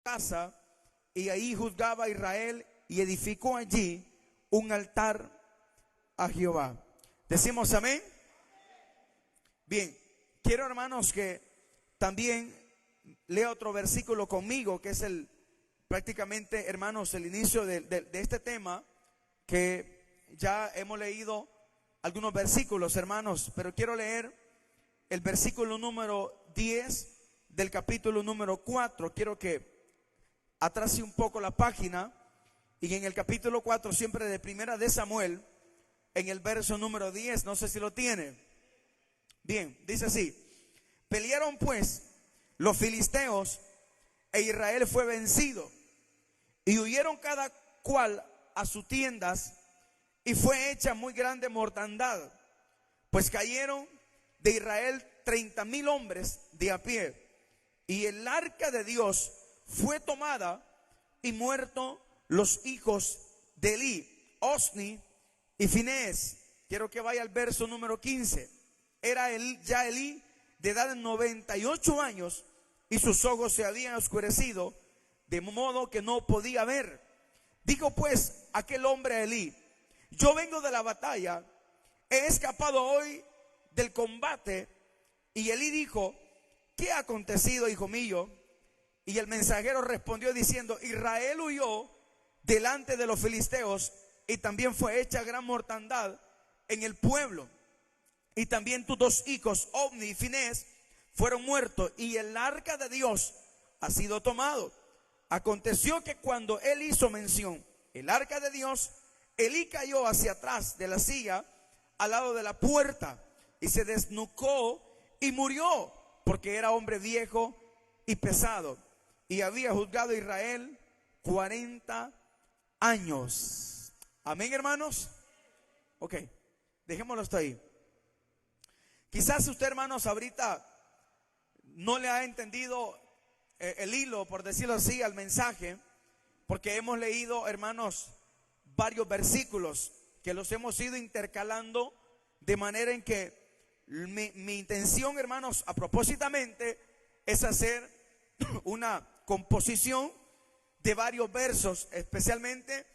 casa y ahí juzgaba a Israel y edificó allí un altar a Jehová. ¿Decimos amén? Bien, quiero, hermanos, que también lea otro versículo conmigo, que es prácticamente, hermanos, el inicio de este tema, que ya hemos leído algunos versículos, hermanos, pero quiero leer el versículo número 10 del capítulo número 4. Quiero que atrase un poco la página, y en el capítulo 4, siempre de Primera de Samuel, en el verso número 10, no sé si lo tiene. Bien, dice así: pelearon pues los filisteos e Israel fue vencido, y huyeron cada cual a sus tiendas, y fue hecha muy grande mortandad, pues cayeron de Israel 30,000 hombres de a pie, y el arca de Dios fue tomada, y muerto los hijos de Elí, Osni y Finés. Quiero que vaya al verso número 15. Era ya Elí de edad de 98 años, y sus ojos se habían oscurecido, de modo que no podía ver. Dijo pues aquel hombre a Elí: yo vengo de la batalla, he escapado hoy del combate. Y Elí dijo: ¿qué ha acontecido, hijo mío? Y el mensajero respondió diciendo: Israel huyó delante de los filisteos, y también fue hecha gran mortandad en el pueblo, y también tus dos hijos, Ofni y Finés, fueron muertos, y el arca de Dios ha sido tomado. Aconteció que cuando él hizo mención el arca de Dios, Elí cayó hacia atrás de la silla al lado de la puerta, y se desnucó y murió, porque era hombre viejo y pesado, y había juzgado a Israel 40 años. Amén, hermanos. Ok, dejémoslo hasta ahí. Quizás usted, hermanos, ahorita no le ha entendido el hilo, por decirlo así, al mensaje, porque hemos leído, hermanos, varios versículos que los hemos ido intercalando, de manera en que mi intención, hermanos, a propósitamente, es hacer una composición de varios versos, especialmente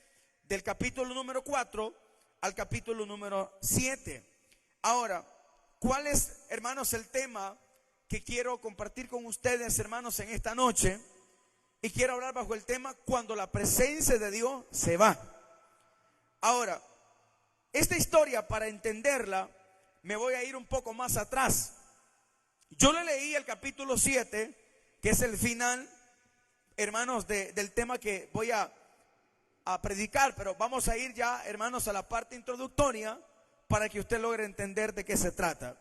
del capítulo número 4 al capítulo número 7. Ahora, ¿cuál es, hermanos, el tema que quiero compartir con ustedes, hermanos, en esta noche? Y quiero hablar bajo el tema: cuando la presencia de Dios se va. Ahora, esta historia, para entenderla, me voy a ir un poco más atrás. Yo le leí el capítulo 7, que es el final, hermanos, del tema que voy a predicar, pero vamos a ir ya, hermanos, a la parte introductoria, para que usted logre entender de qué se trata.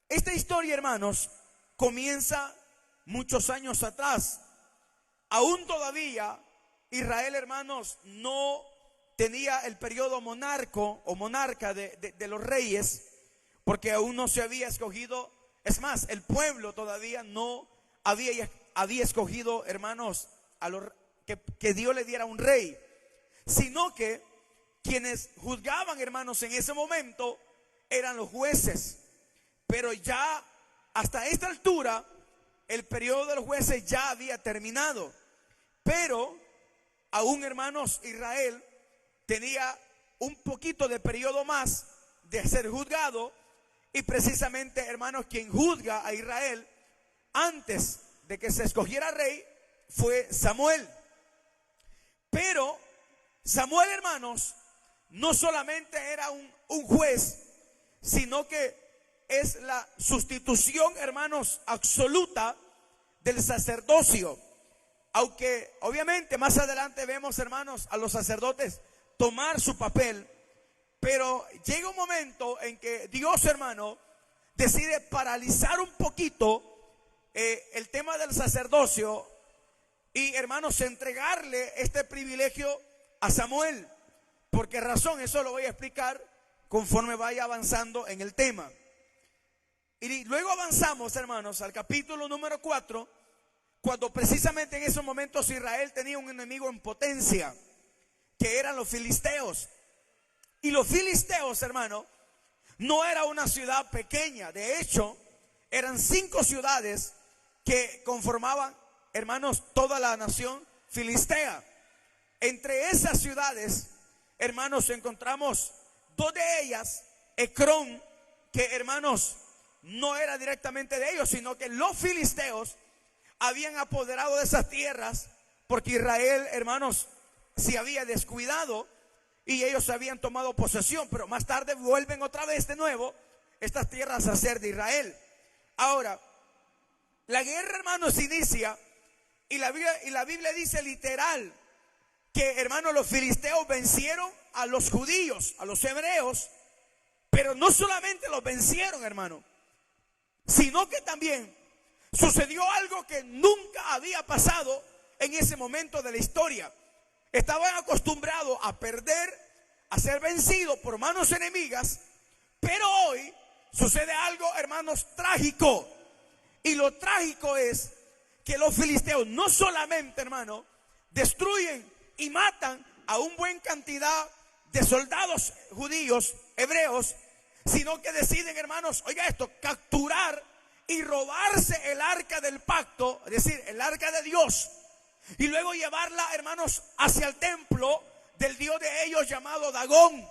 Esta historia, hermanos, comienza muchos años atrás. Aún todavía Israel, hermanos, no tenía el periodo monarca de los reyes, porque aún no se había escogido. Es más, el pueblo todavía no había escogido, hermanos, que Dios le diera un rey, sino que quienes juzgaban, hermanos, en ese momento eran los jueces. Pero ya hasta esta altura el periodo de los jueces ya había terminado, pero aún, hermanos, Israel tenía un poquito de periodo más de ser juzgado. Y precisamente, hermanos, quien juzga a Israel antes de que se escogiera rey fue Samuel. Pero Samuel, hermanos, no solamente era un juez, sino que es la sustitución, hermanos, absoluta del sacerdocio. Aunque obviamente más adelante vemos, hermanos, a los sacerdotes tomar su papel, pero llega un momento en que Dios, hermano, decide paralizar un poquito el tema del sacerdocio, y, hermanos, entregarle este privilegio a Samuel. ¿Por qué razón? Eso lo voy a explicar conforme vaya avanzando en el tema. Y luego avanzamos, hermanos, al capítulo número 4, cuando precisamente en esos momentos Israel tenía un enemigo en potencia, que eran los filisteos. Y los filisteos, hermano, no era una ciudad pequeña. De hecho, eran 5 ciudades que conformaban hermanos, toda la nación filistea. Entre esas ciudades, hermanos, encontramos dos de ellas, Ecrón, que hermanos, no era directamente de ellos, sino que los filisteos habían apoderado de esas tierras porque Israel, hermanos, se había descuidado y ellos habían tomado posesión, pero más tarde vuelven otra vez de nuevo estas tierras a ser de Israel. Ahora, la guerra, hermanos, inicia y la Biblia dice literal que, hermanos, los filisteos vencieron a los judíos, a los hebreos, pero no solamente los vencieron, hermano, sino que también sucedió algo que nunca había pasado en ese momento de la historia. Estaban acostumbrados a perder, a ser vencidos por manos enemigas, pero hoy sucede algo, hermanos, trágico. Y lo trágico es que los filisteos no solamente, hermano, destruyen y matan a una buena cantidad de soldados judíos, hebreos, sino que deciden, hermanos, oiga esto, capturar y robarse el arca del pacto, es decir, el arca de Dios, y luego llevarla, hermanos, hacia el templo del Dios de ellos llamado Dagón.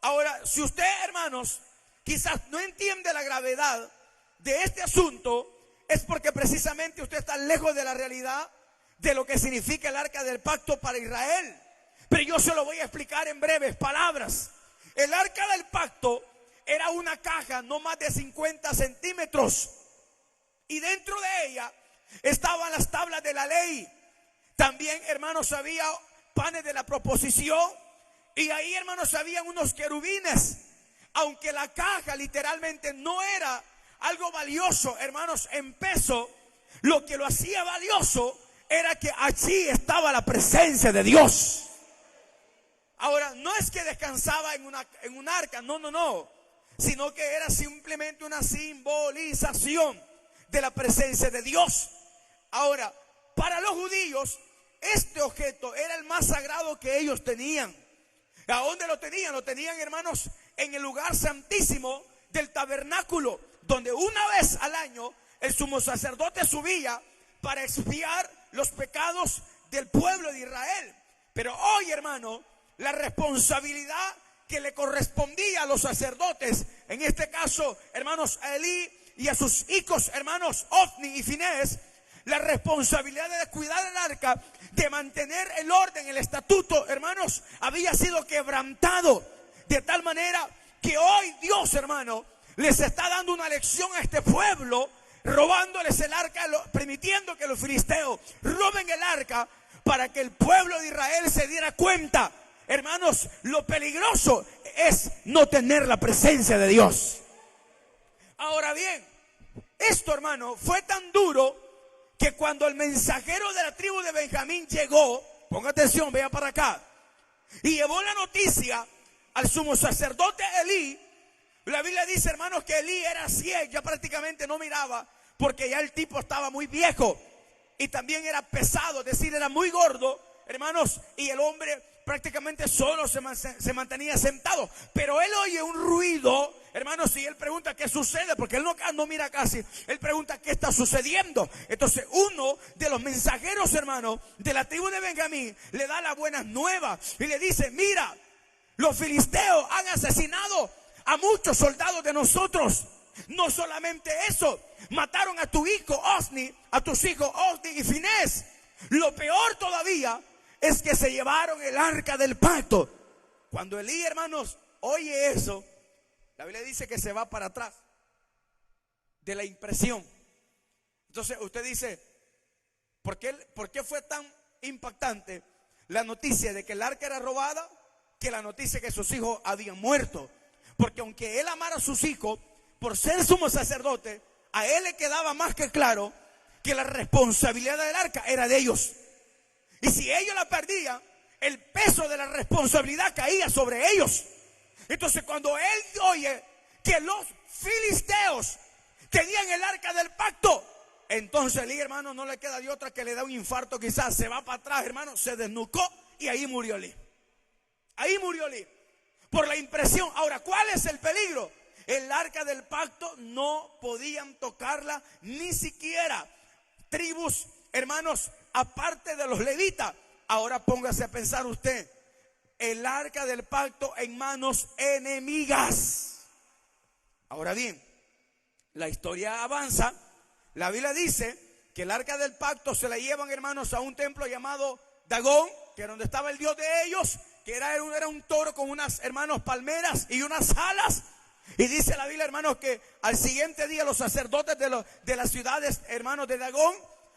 Ahora, si usted, hermanos, quizás no entiende la gravedad de este asunto, es porque precisamente usted está lejos de la realidad de lo que significa el arca del pacto para Israel. Pero yo se lo voy a explicar en breves palabras. El arca del pacto era una caja no más de 50 centímetros y dentro de ella estaban las tablas de la ley. También, hermanos, había panes de la proposición y ahí, hermanos, habían unos querubines. Aunque la caja literalmente no era algo valioso, hermanos, en peso, lo que lo hacía valioso era que allí estaba la presencia de Dios. Ahora, no es que descansaba en un arca, no, sino que era simplemente una simbolización de la presencia de Dios. Ahora, para los judíos, este objeto era el más sagrado que ellos tenían. ¿A dónde lo tenían? Lo tenían, hermanos, en el lugar santísimo del tabernáculo, donde una vez al año el sumo sacerdote subía para expiar los pecados del pueblo de Israel. Pero hoy, hermano, la responsabilidad que le correspondía a los sacerdotes, en este caso, hermanos, a Elí y a sus hijos, hermanos, Ofni y Finés, la responsabilidad de cuidar el arca, de mantener el orden, el estatuto, hermanos, había sido quebrantado, de tal manera que hoy Dios, hermano, les está dando una lección a este pueblo, robándoles el arca, permitiendo que los filisteos roben el arca, para que el pueblo de Israel se diera cuenta, hermanos, lo peligroso es no tener la presencia de Dios. Ahora bien, esto, hermano, fue tan duro que cuando el mensajero de la tribu de Benjamín llegó, ponga atención, vea para acá, y llevó la noticia al sumo sacerdote Elí. La Biblia dice, hermanos, que Elí era ciego, ya prácticamente no miraba, porque ya el tipo estaba muy viejo y también era pesado, es decir, era muy gordo, hermanos, y el hombre prácticamente solo se mantenía sentado. Pero él oye un ruido, hermanos, y él pregunta qué sucede, porque él no mira casi. Él pregunta qué está sucediendo. Entonces uno de los mensajeros, hermanos, de la tribu de Benjamín le da las buenas nuevas y le dice, mira, los filisteos han asesinado a muchos soldados de nosotros. No solamente eso, mataron a tu hijo Ofni, a tus hijos Ofni y Finés. Lo peor todavía es que se llevaron el arca del pacto. Cuando Elí, hermanos, oye eso, la Biblia dice que se va para atrás de la impresión. Entonces usted dice, ¿por qué fue tan impactante la noticia de que el arca era robada que la noticia de que sus hijos habían muerto? Porque aunque él amara a sus hijos, por ser sumo sacerdote, a él le quedaba más que claro que la responsabilidad del arca era de ellos. Y si ellos la perdían, el peso de la responsabilidad caía sobre ellos. Entonces cuando él oye que los filisteos tenían el arca del pacto, entonces Elí, hermano, no le queda de otra que le da un infarto, quizás se va para atrás, hermano, se desnucó y ahí murió Elí. Ahí murió Elí por la impresión. Ahora, ¿cuál es el peligro? El arca del pacto no podían tocarla ni siquiera tribus hermanos, aparte de los levitas. Ahora póngase a pensar usted, el arca del pacto en manos enemigas. Ahora bien, la historia avanza. La Biblia dice que el arca del pacto se la llevan, hermanos, a un templo llamado Dagón, que era donde estaba el dios de ellos, que era un toro con unas, hermanos, palmeras y unas alas. Y dice la Biblia, hermanos, que al siguiente día los sacerdotes de las ciudades, hermanos, de Dagón,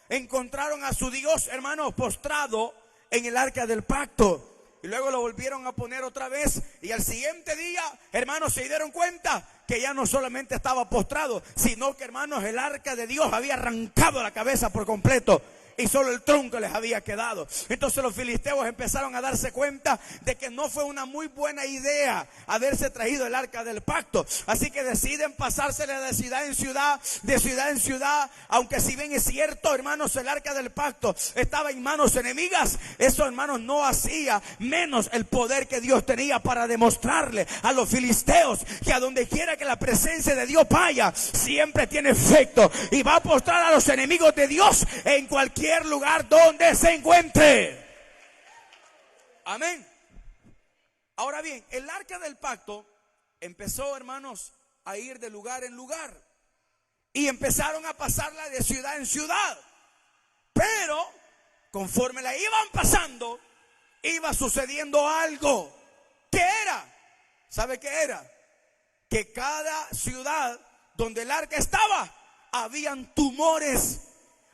encontraron a su dios, hermanos, postrado en el arca del pacto. Y luego lo volvieron a poner otra vez. Y al siguiente día, hermanos, se dieron cuenta que ya no solamente estaba postrado, sino que, hermanos, el arca de Dios había arrancado la cabeza por completo y solo el tronco les había quedado. Entonces los filisteos empezaron a darse cuenta de que no fue una muy buena idea haberse traído el arca del pacto. Así que deciden pasársela de ciudad en ciudad, de ciudad en ciudad. Aunque si bien es cierto, hermanos, el arca del pacto estaba en manos enemigas, eso, hermanos, no hacía menos el poder que Dios tenía para demostrarle a los filisteos que a donde quiera que la presencia de Dios vaya, siempre tiene efecto y va a postrar a los enemigos de Dios en cualquier lugar donde se encuentre. Amén. Ahora bien, el arca del pacto empezó, hermanos, a ir de lugar en lugar y empezaron a pasarla de ciudad en ciudad. Pero conforme la iban pasando, iba sucediendo algo. ¿Qué era? ¿Sabe qué era? Que cada ciudad donde el arca estaba, habían tumores,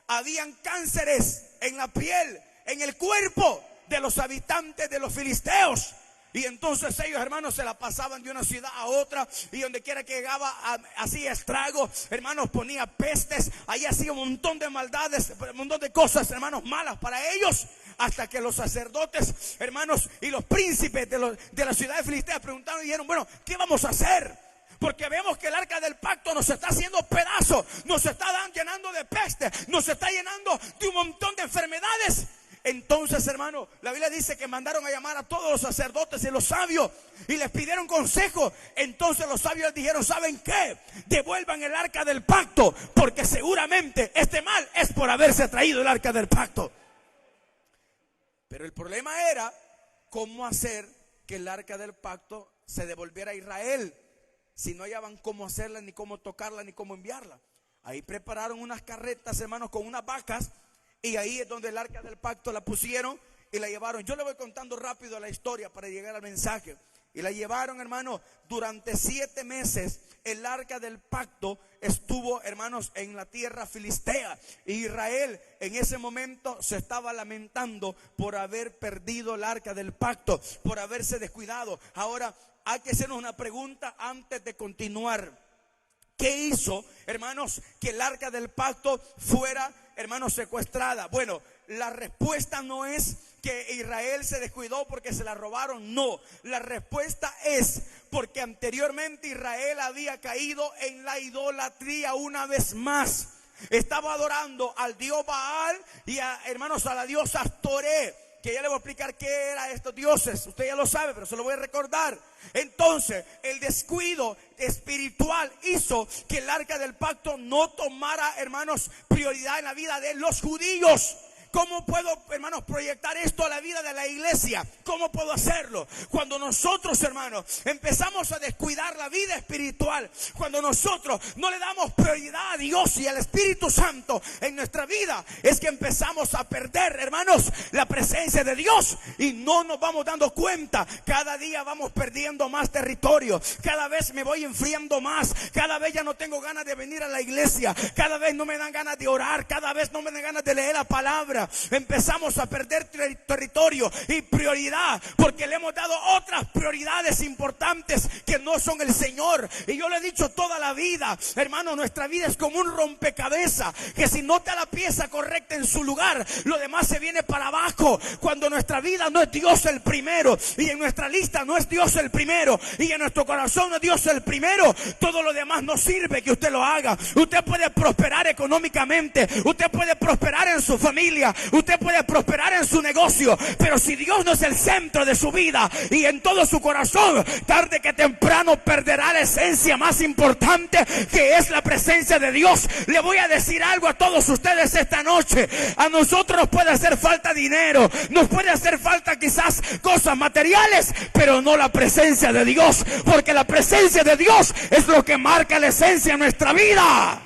habían cánceres en la piel, en el cuerpo de los habitantes de los filisteos. Y entonces ellos, hermanos, se la pasaban de una ciudad a otra, y donde quiera que llegaba hacía estragos, hermanos, ponía pestes, ahí hacía un montón de maldades, un montón de cosas, hermanos, malas para ellos, hasta que los sacerdotes, hermanos, y los príncipes de la ciudad de Filistea preguntaron y dijeron, bueno, ¿qué vamos a hacer? Porque vemos que el arca del pacto nos está haciendo pedazos, nos está llenando de peste, nos está llenando de un montón de enfermedades. Entonces, hermano, la Biblia dice que mandaron a llamar a todos los sacerdotes y los sabios y les pidieron consejo. Entonces los sabios dijeron, ¿saben qué? Devuelvan el arca del pacto, porque seguramente este mal es por haberse traído el arca del pacto. Pero el problema era cómo hacer que el arca del pacto se devolviera a Israel, si no hallaban cómo hacerla, ni cómo tocarla, ni cómo enviarla. Ahí prepararon unas carretas, hermanos, con unas vacas, y ahí es donde el arca del pacto la pusieron y la llevaron. Yo le voy contando rápido la historia para llegar al mensaje. Y la llevaron, hermanos, durante 7 meses. El arca del pacto estuvo, hermanos, en la tierra filistea. Y Israel en ese momento se estaba lamentando por haber perdido el arca del pacto, por haberse descuidado. Ahora hay que hacernos una pregunta antes de continuar. ¿Qué hizo, hermanos, que el arca del pacto fuera, hermanos, secuestrada? Bueno, la respuesta no es que Israel se descuidó porque se la robaron, no. La respuesta es porque anteriormente Israel había caído en la idolatría una vez más. Estaba adorando al dios Baal y hermanos, a la diosa Astoré, que ya le voy a explicar qué eran estos dioses. Usted ya lo sabe, pero se lo voy a recordar. Entonces, el descuido espiritual hizo que el arca del pacto no tomara, hermanos, prioridad en la vida de los judíos. ¿Cómo puedo, hermanos, proyectar esto a la vida de la iglesia? ¿Cómo puedo hacerlo? Cuando nosotros, hermanos, empezamos a descuidar la vida espiritual, cuando nosotros no le damos prioridad a Dios y al Espíritu Santo en nuestra vida, es que empezamos a perder, hermanos, la presencia de Dios y no nos vamos dando cuenta. Cada día vamos perdiendo más territorio, cada vez me voy enfriando más, cada vez ya no tengo ganas de venir a la iglesia, cada vez no me dan ganas de orar, cada vez no me dan ganas de leer la palabra. Empezamos a perder territorio y prioridad porque le hemos dado otras prioridades importantes que no son el Señor. Y yo le he dicho toda la vida, hermano, nuestra vida es como un rompecabezas, que si no está la pieza correcta en su lugar, lo demás se viene para abajo. Cuando nuestra vida no es Dios el primero, y en nuestra lista no es Dios el primero, y en nuestro corazón no es Dios el primero, todo lo demás no sirve que usted lo haga. Usted puede prosperar económicamente, usted puede prosperar en su familia, vida, usted puede prosperar en su negocio, pero si Dios no es el centro de su vida y en todo su corazón, tarde que temprano perderá la esencia más importante, que es la presencia de Dios. Le voy a decir algo a todos ustedes esta noche: a nosotros nos puede hacer falta dinero, nos puede hacer falta quizás cosas materiales, pero no la presencia de Dios, porque la presencia de Dios es lo que marca la esencia en nuestra vida.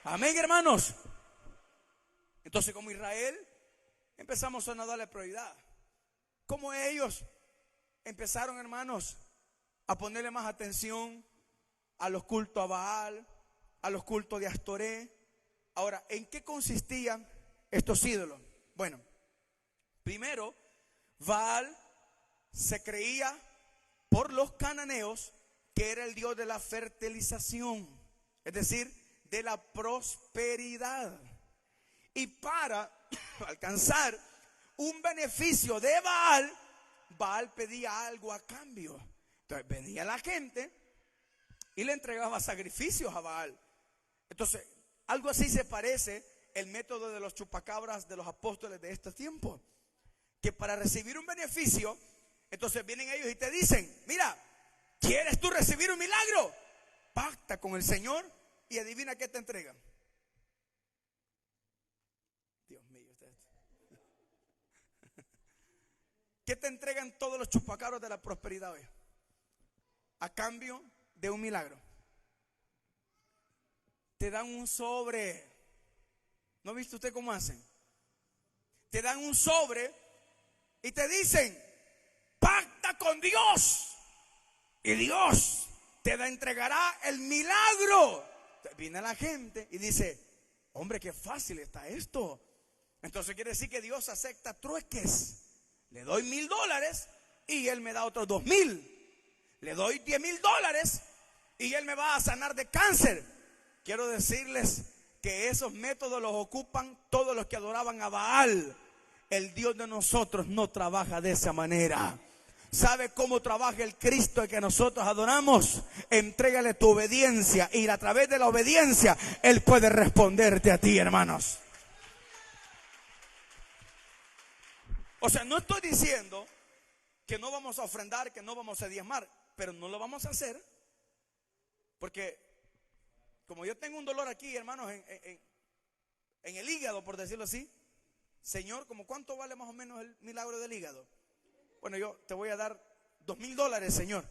Amén, hermanos. Entonces, como Israel, empezamos a no darle prioridad. Como ellos empezaron, hermanos, a ponerle más atención a los cultos a Baal, a los cultos de Astoré. Ahora, ¿en qué consistían estos ídolos? Bueno, primero, Baal se creía por los cananeos que era el dios de la fertilización, es decir, de la prosperidad. Y para alcanzar un beneficio de Baal, Baal pedía algo a cambio. Entonces venía la gente y le entregaba sacrificios a Baal. Entonces, algo así se parece el método de los chupacabras de los apóstoles de este tiempo, que para recibir un beneficio, entonces vienen ellos y te dicen: mira, ¿quieres tú recibir un milagro? Pacta con el Señor y adivina qué te entregan. Dios mío, ustedes. ¿Qué te entregan todos los chupacabras de la prosperidad hoy? A cambio de un milagro. Te dan un sobre. ¿No ha visto usted cómo hacen? Te dan un sobre y te dicen: pacta con Dios y Dios te entregará el milagro. Viene la gente y dice: hombre, qué fácil está esto. Entonces quiere decir que Dios acepta trueques. Le doy $1,000 y Él me da otros 2,000. Le doy $10,000 y Él me va a sanar de cáncer. Quiero decirles que esos métodos los ocupan todos los que adoraban a Baal. El Dios de nosotros no trabaja de esa manera. ¿Sabe cómo trabaja el Cristo que nosotros adoramos? Entrégale tu obediencia y a través de la obediencia Él puede responderte a ti, hermanos. O sea, no estoy diciendo que no vamos a ofrendar, que no vamos a diezmar, pero no lo vamos a hacer porque, como yo tengo un dolor aquí, hermanos, en el hígado, por decirlo así. Señor, ¿cómo cuánto vale más o menos el milagro del hígado? Bueno, yo te voy a dar $2,000, Señor,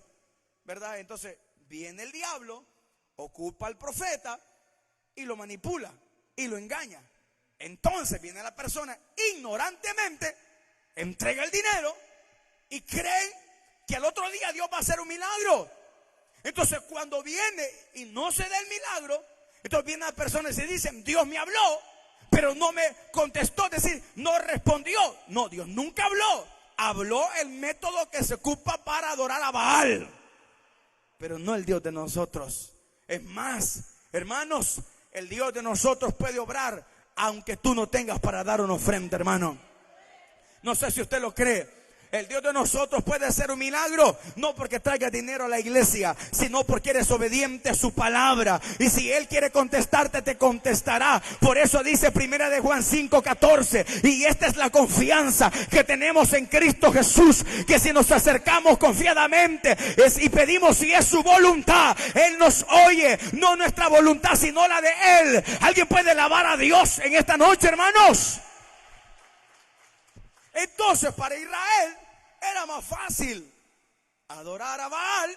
¿verdad? Entonces viene el diablo, ocupa al profeta y lo manipula y lo engaña. Entonces viene la persona ignorantemente, entrega el dinero y cree que al otro día Dios va a hacer un milagro. Entonces cuando viene y no se da el milagro, entonces vienen las personas y se dicen: Dios me habló, pero no me contestó, es decir, no respondió. No, Dios nunca habló. Habló el método que se ocupa para adorar a Baal, pero no el Dios de nosotros. Es más, hermanos, el Dios de nosotros puede obrar aunque tú no tengas para dar una ofrenda, hermano. No sé si usted lo cree. El Dios de nosotros puede hacer un milagro, no porque traiga dinero a la iglesia, sino porque eres obediente a su palabra. Y si Él quiere contestarte, te contestará. Por eso dice 1 de Juan 5:14. Y esta es la confianza que tenemos en Cristo Jesús, que si nos acercamos confiadamente y pedimos si es su voluntad, Él nos oye. No nuestra voluntad, sino la de Él. ¿Alguien puede alabar a Dios en esta noche, hermanos? Entonces, para Israel era más fácil adorar a Baal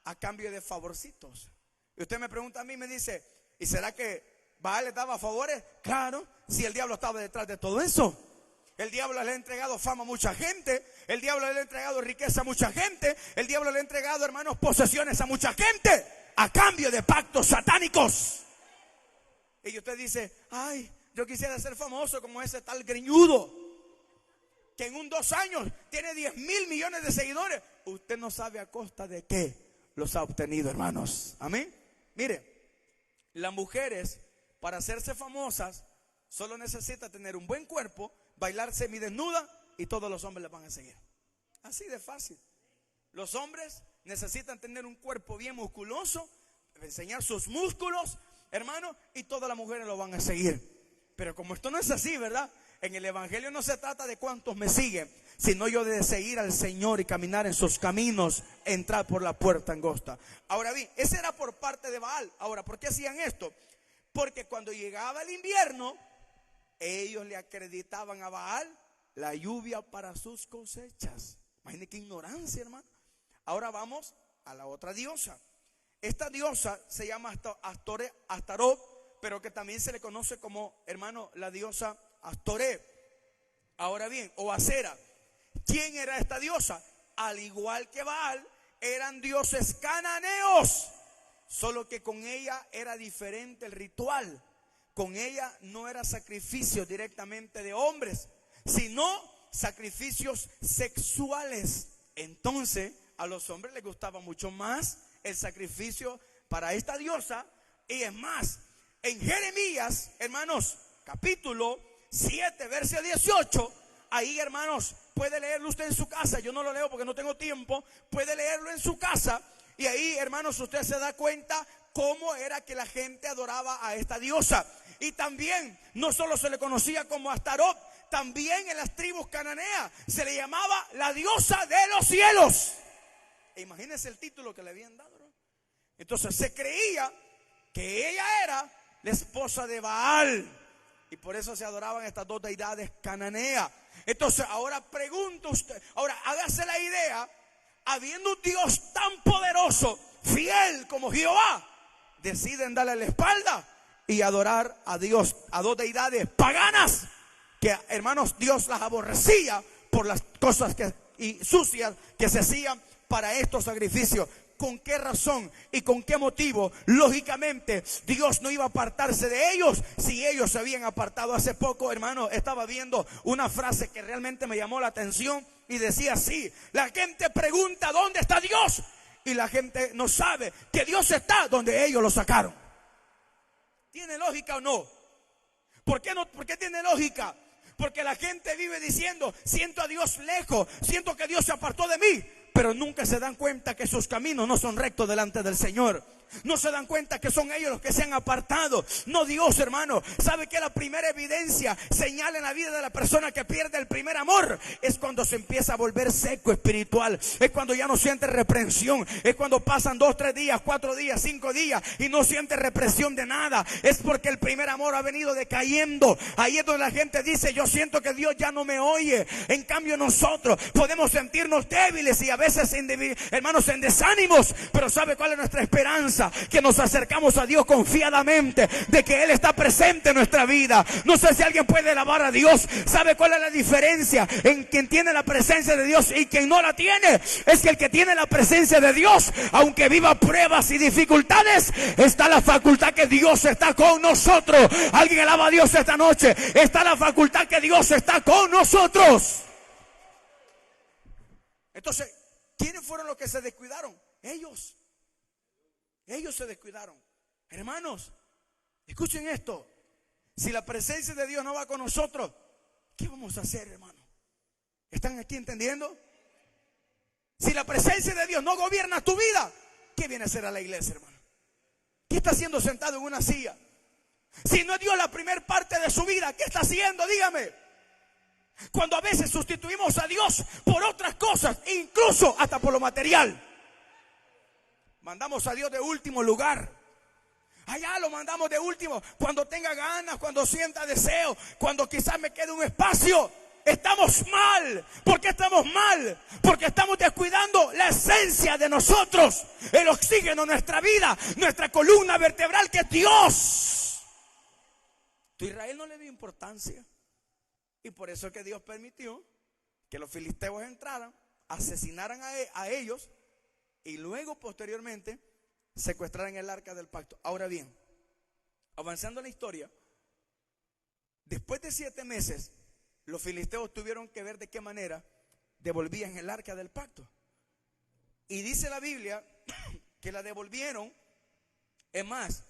a cambio de favorcitos. Y usted me pregunta a mí, me dice: ¿y será que Baal les daba favores? Claro, si el diablo estaba detrás de todo eso. El diablo le ha entregado fama a mucha gente. El diablo le ha entregado riqueza a mucha gente. El diablo le ha entregado, hermanos, posesiones a mucha gente a cambio de pactos satánicos. Y usted dice: ay, yo quisiera ser famoso como ese tal greñudo, que en 2 años tiene 10,000 millones de seguidores. Usted no sabe a costa de qué los ha obtenido, hermanos. Amén. Mire, las mujeres, para hacerse famosas, solo necesitan tener un buen cuerpo, bailar semidesnuda y todos los hombres les van a seguir. Así de fácil. Los hombres necesitan tener un cuerpo bien musculoso, enseñar sus músculos, hermano, y todas las mujeres lo van a seguir. Pero como esto no es así, ¿verdad? En el evangelio no se trata de cuántos me siguen, sino yo de seguir al Señor y caminar en sus caminos, entrar por la puerta angosta. Ahora bien, ese era por parte de Baal. Ahora, ¿por qué hacían esto? Porque cuando llegaba el invierno, ellos le acreditaban a Baal la lluvia para sus cosechas. Imagínense qué ignorancia, hermano. Ahora vamos a la otra diosa. Esta diosa se llama Astarot, pero que también se le conoce como, hermano, la diosa Astoré. Ahora bien, o Acera. ¿Quién era esta diosa? Al igual que Baal, eran dioses cananeos, solo que con ella era diferente el ritual. Con ella no era sacrificio directamente de hombres, sino sacrificios sexuales. Entonces a los hombres les gustaba mucho más el sacrificio para esta diosa. Y es más, en Jeremías, hermanos, capítulo 7, verso 18, ahí, hermanos, puede leerlo usted en su casa. Yo no lo leo porque no tengo tiempo. Puede leerlo en su casa. Y ahí, hermanos, usted se da cuenta cómo era que la gente adoraba a esta diosa. Y también, no solo se le conocía como Astarot, también en las tribus cananeas se le llamaba la diosa de los cielos. E imagínense el título que le habían dado, ¿no? Entonces se creía que ella era la esposa de Baal, y por eso se adoraban estas dos deidades cananeas. Entonces ahora pregunto usted, ahora hágase la idea, habiendo un Dios tan poderoso, fiel como Jehová, deciden darle la espalda y adorar a Dios, a dos deidades paganas, que, hermanos, Dios las aborrecía por las cosas y sucias que se hacían para estos sacrificios. ¿Con qué razón y con qué motivo? Lógicamente, Dios no iba a apartarse de ellos si ellos se habían apartado. Hace poco, hermano, estaba viendo una frase que realmente me llamó la atención y decía así: la gente pregunta ¿dónde está Dios? Y la gente no sabe que Dios está donde ellos lo sacaron. ¿Tiene lógica o no? ¿Por qué no? ¿Por qué tiene lógica? Porque la gente vive diciendo: siento a Dios lejos, siento que Dios se apartó de mí. Pero nunca se dan cuenta que sus caminos no son rectos delante del Señor. No se dan cuenta que son ellos los que se han apartado, no Dios, hermano. ¿Sabe que la primera evidencia, señal en la vida de la persona que pierde el primer amor, es cuando se empieza a volver seco espiritual? Es cuando ya no siente reprensión. Es cuando pasan 2, 3 días, 4 días, 5 días y no siente represión de nada. Es porque el primer amor ha venido decayendo. Ahí es donde la gente dice: yo siento que Dios ya no me oye. En cambio nosotros podemos sentirnos débiles y a veces, hermanos, en desánimos. Pero ¿sabe cuál es nuestra esperanza? Que nos acercamos a Dios confiadamente de que Él está presente en nuestra vida. No sé si alguien puede alabar a Dios. ¿Sabe cuál es la diferencia en quien tiene la presencia de Dios y quien no la tiene? Es que el que tiene la presencia de Dios, aunque viva pruebas y dificultades, está la facultad que Dios está con nosotros. Alguien alaba a Dios esta noche. Está la facultad que Dios está con nosotros. Entonces, ¿quiénes fueron los que se descuidaron? Ellos se descuidaron. Hermanos, escuchen esto. Si la presencia de Dios no va con nosotros, ¿qué vamos a hacer, hermano? ¿Están aquí entendiendo? Si la presencia de Dios no gobierna tu vida, ¿qué viene a hacer a la iglesia, hermano? ¿Qué está haciendo sentado en una silla? Si no es Dios la primer parte de su vida, ¿qué está haciendo? Dígame. Cuando a veces sustituimos a Dios por otras cosas, incluso hasta por lo material. Mandamos a Dios de último lugar. Allá lo mandamos de último. Cuando tenga ganas, cuando sienta deseo, cuando quizás me quede un espacio. Estamos mal. ¿Por qué estamos mal? Porque estamos descuidando la esencia de nosotros, el oxígeno de nuestra vida, nuestra columna vertebral, que es Dios. Israel no le dio importancia. Y por eso es que Dios permitió que los filisteos entraran, asesinaran a ellos y luego posteriormente secuestraran el arca del pacto. Ahora bien, avanzando en la historia, después de 7 meses, los filisteos tuvieron que ver de qué manera devolvían el arca del pacto. Y dice la Biblia que la devolvieron. Es más,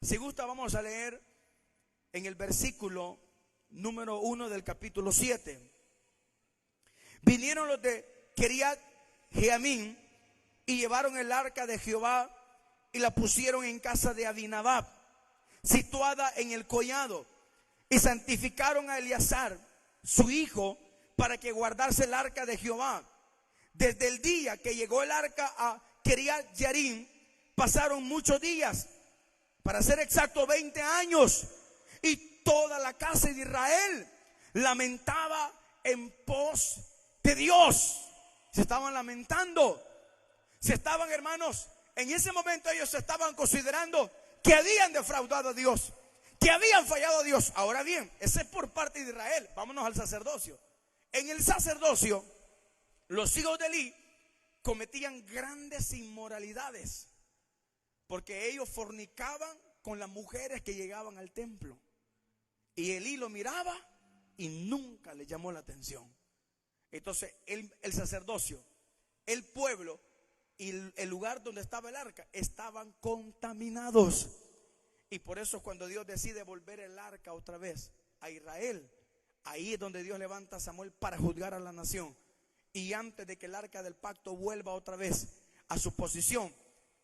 si gusta vamos a leer en el versículo número 1 del capítulo 7. Vinieron los de Kiriat Jeamín y llevaron el arca de Jehová y la pusieron en casa de Abinadab, situada en el collado, y santificaron a Eleazar, su hijo, para que guardase el arca de Jehová. Desde el día que llegó el arca a Kiriat Jearim, pasaron muchos días, para ser exacto 20 años, y toda la casa de Israel lamentaba en pos de Dios. Se estaban lamentando, se estaban, hermanos, en ese momento ellos se estaban considerando que habían defraudado a Dios, que habían fallado a Dios. Ahora bien, ese es por parte de Israel. Vámonos al sacerdocio. En el sacerdocio, los hijos de Elí cometían grandes inmoralidades, porque ellos fornicaban con las mujeres que llegaban al templo. Y Elí lo miraba y nunca le llamó la atención. Entonces el sacerdocio, el pueblo y el lugar donde estaba el arca estaban contaminados. Y por eso cuando Dios decide volver el arca otra vez a Israel, ahí es donde Dios levanta a Samuel para juzgar a la nación. Y antes de que el arca del pacto vuelva otra vez a su posición,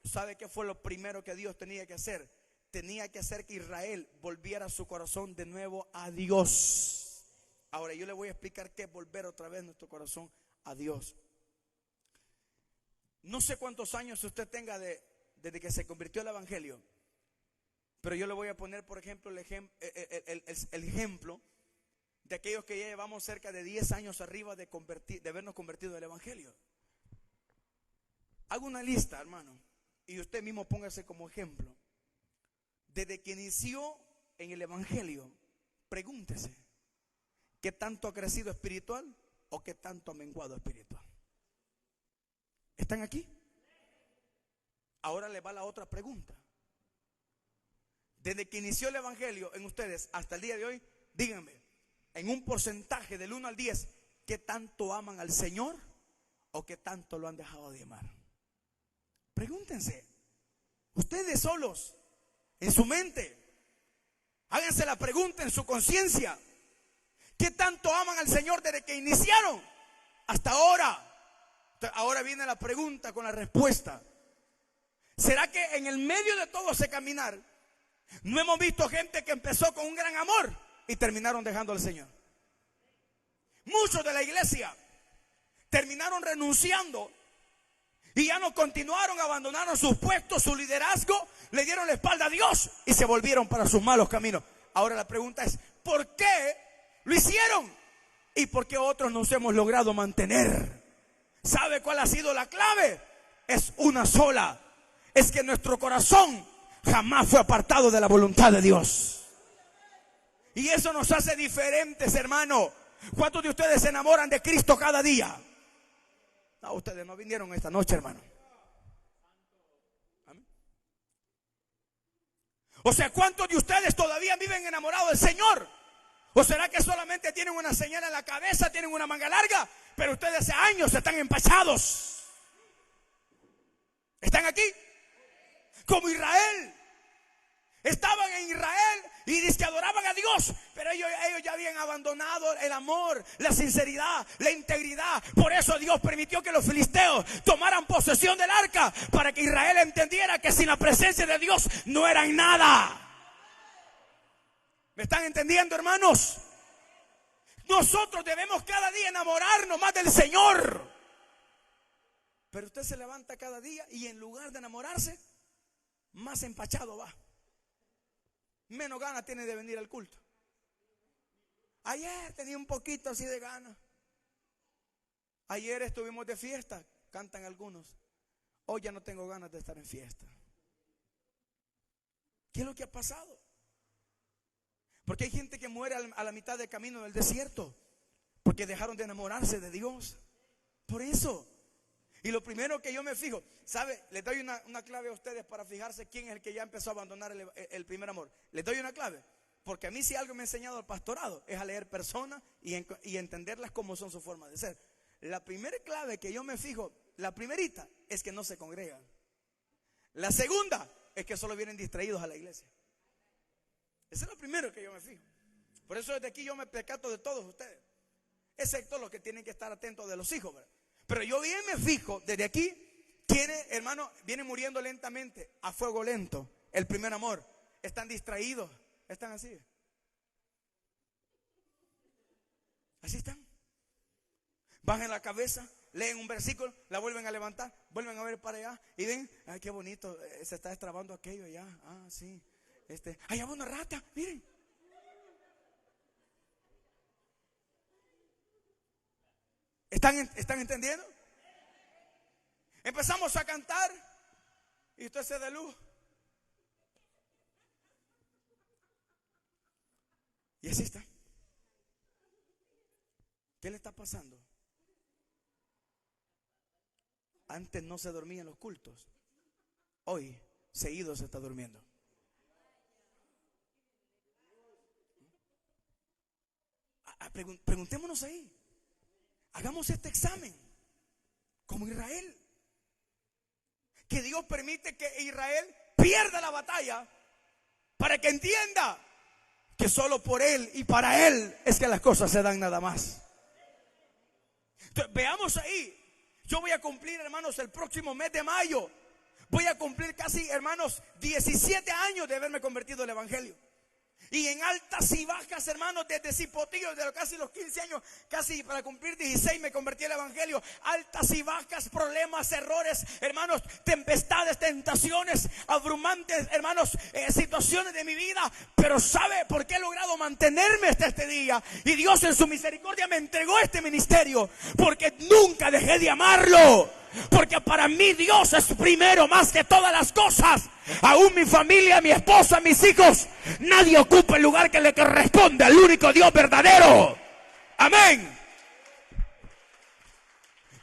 ¿sabe qué fue lo primero que Dios tenía que hacer? Tenía que hacer que Israel volviera su corazón de nuevo a Dios. Ahora yo le voy a explicar qué es volver otra vez nuestro corazón a Dios. No sé cuántos años usted tenga desde que se convirtió al evangelio, pero yo le voy a poner, por ejemplo, el ejemplo de aquellos que ya llevamos cerca de 10 años arriba de habernos convertido al evangelio. Hago una lista, hermano, y usted mismo póngase como ejemplo. Desde que inició en el evangelio, pregúntese, ¿qué tanto ha crecido espiritual o qué tanto ha menguado espiritual? ¿Están aquí? Ahora le va la otra pregunta. Desde que inició el evangelio en ustedes hasta el día de hoy, díganme, en un porcentaje del 1 al 10, ¿qué tanto aman al Señor o qué tanto lo han dejado de amar? Pregúntense, ustedes solos, en su mente, háganse la pregunta en su conciencia. ¿Qué tanto aman al Señor desde que iniciaron hasta ahora? Ahora viene la pregunta con la respuesta. ¿Será que en el medio de todo ese caminar no hemos visto gente que empezó con un gran amor y terminaron dejando al Señor? Muchos de la iglesia terminaron renunciando y ya no continuaron, abandonaron sus puestos, su liderazgo, le dieron la espalda a Dios y se volvieron para sus malos caminos. Ahora la pregunta es, ¿por qué lo hicieron? ¿Y por qué otros nos hemos logrado mantener? ¿Sabe cuál ha sido la clave? Es una sola. Es que nuestro corazón jamás fue apartado de la voluntad de Dios. Y eso nos hace diferentes, hermano. ¿Cuántos de ustedes se enamoran de Cristo cada día? No, ustedes no vinieron esta noche, hermano. ¿Amén? O sea, ¿cuántos de ustedes todavía viven enamorados del Señor? ¿O será que solamente tienen una señal en la cabeza, tienen una manga larga, pero ustedes hace años están empachados? ¿Están aquí? Como Israel. Estaban en Israel y dice que adoraban a Dios, pero ellos ya habían abandonado el amor, la sinceridad, la integridad. Por eso Dios permitió que los filisteos tomaran posesión del arca, para que Israel entendiera que sin la presencia de Dios no eran nada. ¿Me están entendiendo, hermanos? Nosotros debemos cada día enamorarnos más del Señor. Pero usted se levanta cada día y en lugar de enamorarse, más empachado va. Menos ganas tiene de venir al culto. Ayer tenía un poquito así de ganas. Ayer estuvimos de fiesta, cantan algunos. Hoy ya no tengo ganas de estar en fiesta. ¿Qué es lo que ha pasado? Porque hay gente que muere a la mitad del camino del desierto, porque dejaron de enamorarse de Dios. Por eso. Y lo primero que yo me fijo, ¿sabe? Les doy una clave a ustedes para fijarse quién es el que ya empezó a abandonar el primer amor. Les doy una clave, porque a mí si algo me ha enseñado el pastorado es a leer personas y entenderlas como son su forma de ser. La primera clave que yo me fijo, la primerita, es que no se congregan. La segunda es que solo vienen distraídos a la iglesia. Ese es lo primero que yo me fijo. Por eso desde aquí yo me percato de todos ustedes, excepto los que tienen que estar atentos de los hijos, ¿verdad? Pero yo bien me fijo, desde aquí, hermano, viene muriendo lentamente, a fuego lento, el primer amor. Están distraídos, están así. Así están. Bajan la cabeza, leen un versículo, la vuelven a levantar, vuelven a ver para allá y ven, ay, qué bonito, se está destrabando aquello allá. Ah, sí. Allá va una rata, miren. ¿Están entendiendo? Empezamos a cantar y usted se da luz. Y así está. ¿Qué le está pasando? Antes no se dormía en los cultos. Hoy seguido se está durmiendo. Preguntémonos ahí. Hagamos este examen como Israel. Que Dios permite que Israel pierda la batalla para que entienda que solo por Él y para Él es que las cosas se dan nada más. Entonces, veamos ahí. Yo voy a cumplir, hermanos, el próximo mes de mayo. Voy a cumplir casi, hermanos, 17 años de haberme convertido al Evangelio. Y en altas y bajas, hermanos, desde Cipotillo, desde casi los 15 años, casi para cumplir 16 me convertí al Evangelio. Altas y bajas, problemas, errores, hermanos, tempestades, tentaciones, abrumantes, hermanos, situaciones de mi vida. Pero ¿sabe por qué he logrado mantenerme hasta este día? Y Dios en su misericordia me entregó este ministerio, porque nunca dejé de amarlo. Porque para mí Dios es primero más que todas las cosas. Aún mi familia, mi esposa, mis hijos, nadie ocupa el lugar que le corresponde al único Dios verdadero. Amén.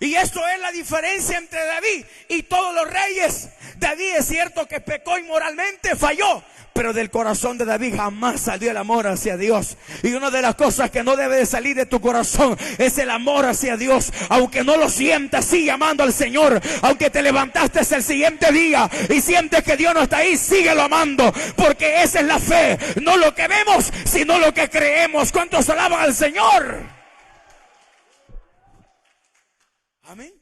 Y esto es la diferencia entre David y todos los reyes. David es cierto que pecó inmoralmente, falló, pero del corazón de David jamás salió el amor hacia Dios. Y una de las cosas que no debe de salir de tu corazón es el amor hacia Dios. Aunque no lo sientas, sigue amando al Señor. Aunque te levantaste el siguiente día y sientes que Dios no está ahí, síguelo amando. Porque esa es la fe, no lo que vemos, sino lo que creemos. ¿Cuántos alaban al Señor? Amén.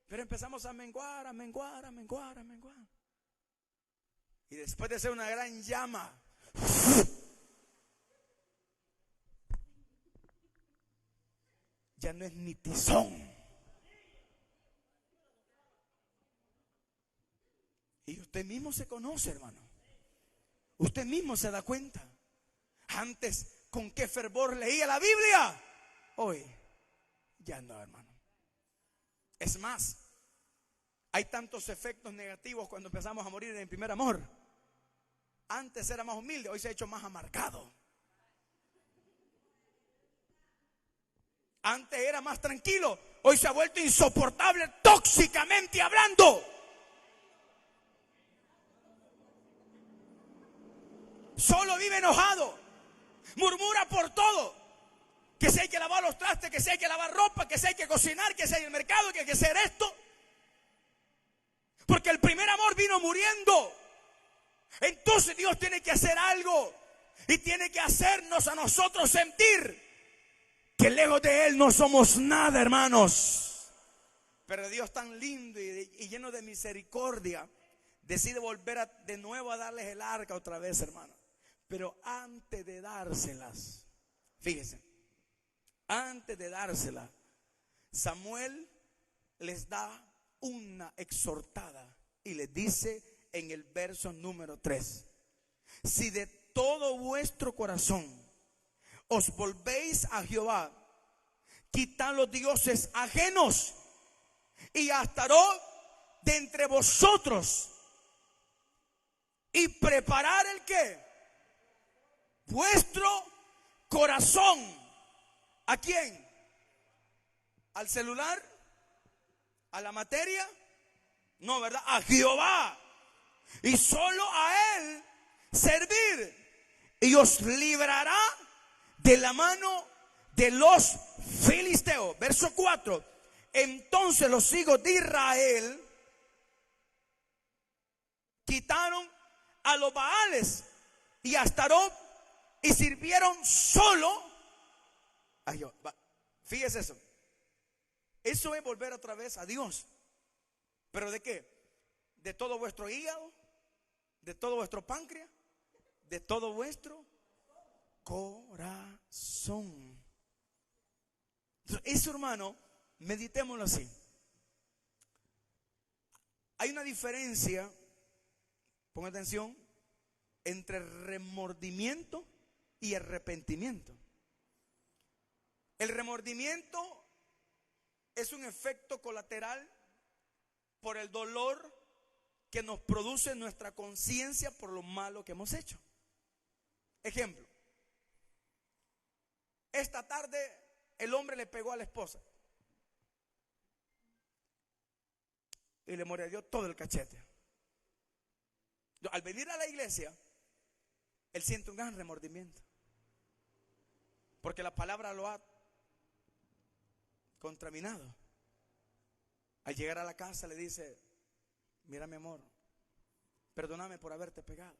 Pero empezamos a menguar, a menguar, a menguar, a menguar. Y después de ser una gran llama, ya no es ni tizón. Y usted mismo se conoce, hermano. Usted mismo se da cuenta. Antes, con qué fervor leía la Biblia. Hoy, ya no, hermano. Es más, hay tantos efectos negativos cuando empezamos a morir en el primer amor. Antes era más humilde, hoy se ha hecho más amargado. Antes era más tranquilo, hoy se ha vuelto insoportable, tóxicamente hablando. Solo vive enojado, murmura por todo. Que si hay que lavar los trastes, que si hay que lavar ropa, que si hay que cocinar, que si hay el mercado, que hay que hacer esto. Porque el primer amor vino muriendo. Entonces Dios tiene que hacer algo. Y tiene que hacernos a nosotros sentir que lejos de Él no somos nada, hermanos. Pero Dios tan lindo y lleno de misericordia decide volver de nuevo a darles el arca otra vez, hermano. Pero antes de dárselas, fíjense. Antes de dársela, Samuel les da una exhortada y les dice en el verso número 3: si de todo vuestro corazón os volvéis a Jehová, quitad los dioses ajenos y Astarot de entre vosotros y preparar el ¿qué? Vuestro corazón. ¿A quién? ¿Al celular? ¿A la materia? No, ¿verdad? A Jehová. Y solo a Él servir. Y os librará de la mano de los filisteos. Verso 4. Entonces los hijos de Israel quitaron a los Baales y a Astarot y sirvieron solo a Jehová. Fíjese eso. Eso es volver otra vez a Dios. ¿Pero de qué? De todo vuestro hígado, de todo vuestro páncreas, de todo vuestro corazón. Entonces, eso, hermano, meditémoslo así. Hay una diferencia, ponga atención, entre remordimiento y arrepentimiento. El remordimiento es un efecto colateral por el dolor que nos produce nuestra conciencia por lo malo que hemos hecho. Ejemplo, esta tarde el hombre le pegó a la esposa y le mordió todo el cachete. Al venir a la iglesia, él siente un gran remordimiento, porque la palabra lo ha contaminado. Al llegar a la casa le dice: mira, mi amor, perdóname por haberte pegado.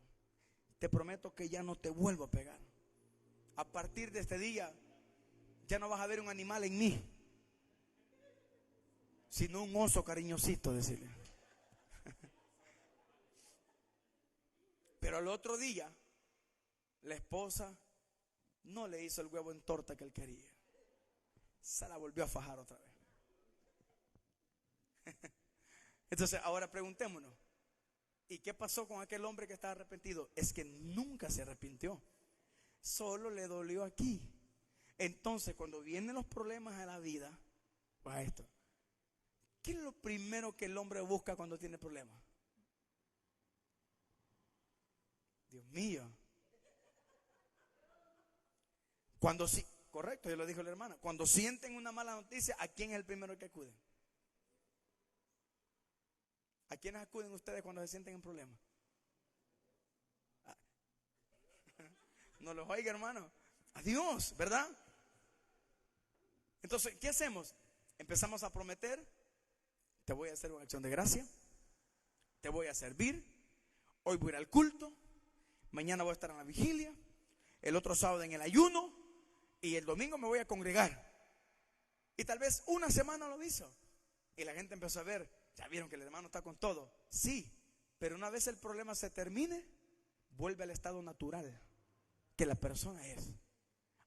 Te prometo que ya no te vuelvo a pegar. A partir de este día ya no vas a ver un animal en mí, sino un oso cariñosito, decirle. Pero al otro día la esposa no le hizo el huevo en torta que él quería. Se la volvió a fajar otra vez. Entonces ahora preguntémonos, ¿y qué pasó con aquel hombre que estaba arrepentido? Es que nunca se arrepintió, solo le dolió aquí. Entonces cuando vienen los problemas a la vida, va esto. ¿Qué es lo primero que el hombre busca cuando tiene problemas? Dios mío. Cuando sí, correcto, yo lo dijo la hermana. Cuando sienten una mala noticia, ¿a quién es el primero que acuden? ¿A quiénes acuden ustedes cuando se sienten en problemas? No los oiga, hermano. A Dios, ¿verdad? Entonces, ¿qué hacemos? Empezamos a prometer: te voy a hacer una acción de gracia, te voy a servir, hoy voy a ir al culto, mañana voy a estar en la vigilia, el otro sábado en el ayuno, y el domingo me voy a congregar. Y tal vez una semana lo hizo, y la gente empezó a ver: ya vieron que el hermano está con todo. Sí, pero una vez el problema se termine, vuelve al estado natural que la persona es.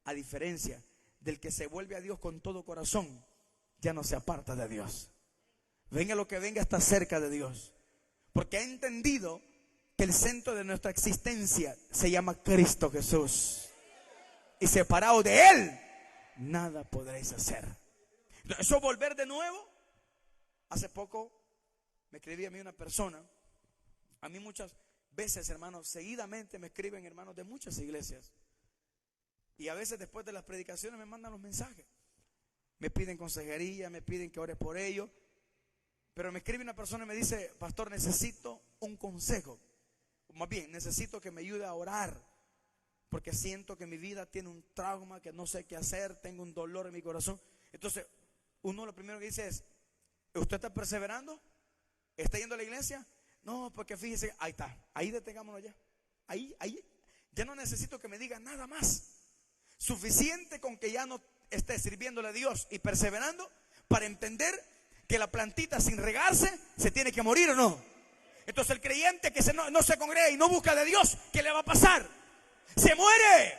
A diferencia del que se vuelve a Dios con todo corazón, ya no se aparta de Dios. Venga lo que venga, está cerca de Dios, porque ha entendido que el centro de nuestra existencia se llama Cristo Jesús, y separado de Él nada podréis hacer. Eso, volver de nuevo. Hace poco me escribía a mí una persona. A mí muchas veces, hermanos, seguidamente me escriben hermanos de muchas iglesias, y a veces después de las predicaciones me mandan los mensajes, me piden consejería, me piden que ore por ellos. Pero me escribe una persona y me dice: pastor, necesito un consejo. Más bien, necesito que me ayude a orar, porque siento que mi vida tiene un trauma, que no sé qué hacer, tengo un dolor en mi corazón. Entonces, uno lo primero que dice es: ¿usted está perseverando? ¿Está yendo a la iglesia? No, porque fíjese, ahí está, ahí detengámonos ya. Ahí, ya no necesito que me diga nada más. Suficiente con que ya no esté sirviéndole a Dios y perseverando para entender que la plantita sin regarse se tiene que morir, ¿o no? Entonces el creyente que no se congrega y no busca de Dios, ¿qué le va a pasar? Se muere.